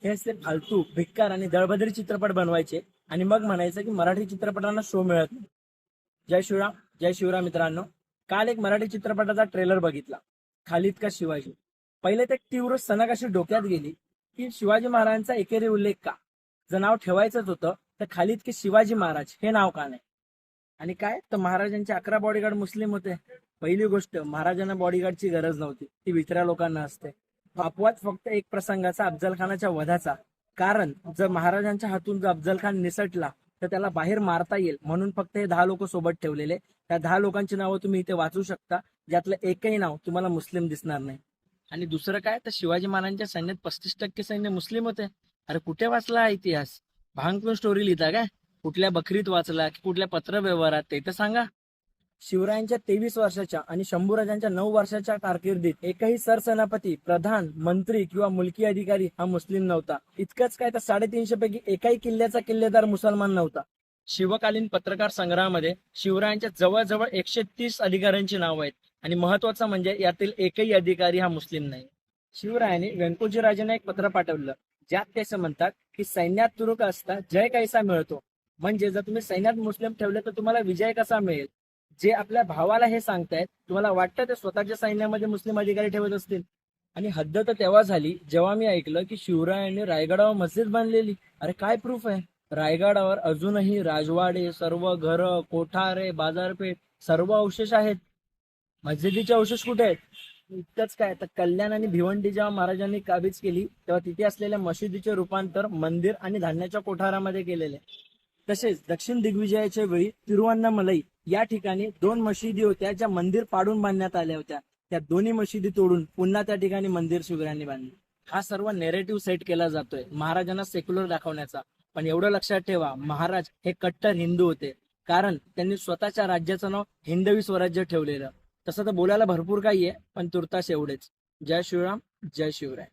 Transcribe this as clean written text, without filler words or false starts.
हे असते फालतू भिक्कार आणि दळभद्री चित्रपट बनवायचे आणि मग म्हणायचं की मराठी चित्रपटांना शो मिळत नाही. जय शिवराम. जय शिवराम मित्रांनो. काल एक मराठी चित्रपटाचा ट्रेलर बघितला, खालिद का शिवाजी. पहिले ते तीव्र सनक अशी डोक्यात गेली की शिवाजी महाराजांचा एकेरी उल्लेख का, जर नाव ठेवायचंच होतं तर खालिद के शिवाजी महाराज हे नाव का नाही. आणि काय तर महाराजांचे 11 बॉडीगार्ड मुस्लिम होते. पहिली गोष्ट, महाराजांना बॉडीगार्डची गरज नव्हती, ती विचऱ्या लोकांना असते. अपवाद फक्त एक प्रसंगाचा, अफजल खानाच्या वधाचा. कारण जर महाराजांच्या हातून जर अफजल खान निसटला तर त्याला बाहेर मारता येईल म्हणून फक्त हे 10 लोक सोबत ठेवलेले. त्या 10 लोकांची नावं तुम्ही इथे वाचू शकता, ज्यातलं एकही नाव तुम्हाला मुस्लिम दिसणार नाही. आणि दुसरं काय तर शिवाजी महाराजांच्या सैन्यात 35% सैन्य मुस्लिम होते. अरे कुठे वाचला हा इतिहास? भांग पिऊन स्टोरी लिहिता काय? कुठल्या बकरीत वाचला की कुठल्या पत्रव्यवहारात ते तर सांगा. शिवरायांच्या 23 वर्षाच्या आणि शंभूराजांच्या 9 वर्षाच्या कारकिर्दीत एकही सरसेनापती, प्रधान, मंत्री किंवा मुलकी अधिकारी हा मुस्लिम नव्हता. इतकंच काय तर 350 पैकी एकाही किल्ल्याचा किल्लेदार मुसलमान नव्हता. शिवकालीन पत्रकार संग्रहामध्ये शिवरायांच्या जवळजवळ 130 अधिकाऱ्यांची नावं आहेत आणि महत्वाचं म्हणजे यातील एकही अधिकारी हा मुस्लिम नाही. शिवरायांनी व्यंकोजीराजांना एक पत्र पाठवलं, ज्यात ते असं म्हणतात की सैन्यात तुरुक असता जय कैसा मिळतो. म्हणजे जर तुम्ही सैन्यात मुस्लिम ठेवले तर तुम्हाला विजय कसा मिळेल. जे आपल्या भावाला हे सांगतायत, तुम्हाला वाटतं ते स्वतःच्या सैन्यामध्ये मुस्लिम अधिकारी ठेवत असतील. आणि हद्द तर तेव्हा झाली जेव्हा मी ऐकलं की शिवरायांनी रायगडावर मस्जिद बांधलेली. अरे काय प्रूफ आहे? रायगडावर अजूनही राजवाडे, सर्व घरं, कोठारे, बाजारपेठ सर्व अवशेष आहेत. मस्जिदीचे अवशेष कुठे आहेत? इतकंच काय तर कल्याण आणि भिवंडी जेव्हा महाराजांनी काबीज केली तेव्हा तिथे असलेल्या मशिदीचे रूपांतर मंदिर आणि धान्याच्या कोठारामध्ये केलेले. तसेच दक्षिण दिग्विजयाच्या वेळी तिरुवन्नामलई या ठिकाणी 2 मशिदी होत्या ज्या मंदिर पाडून बांधण्यात आल्या होत्या. त्या दोन्ही मशिदी तोडून पुन्हा त्या ठिकाणी मंदिर शिवरायांनी बांधले. हा सर्व नेरेटिव्ह सेट केला जातोय महाराजांना सेक्युलर दाखवण्याचा. पण एवढं लक्षात ठेवा, महाराज हे कट्टर हिंदू होते, कारण त्यांनी स्वतःच्या राज्याचं नाव हिंदवी स्वराज्य ठेवलेलं. तसं तर बोलायला भरपूर काही आहे, पण तुर्तास एवढेच. जय शिवराम. जय शिवराय.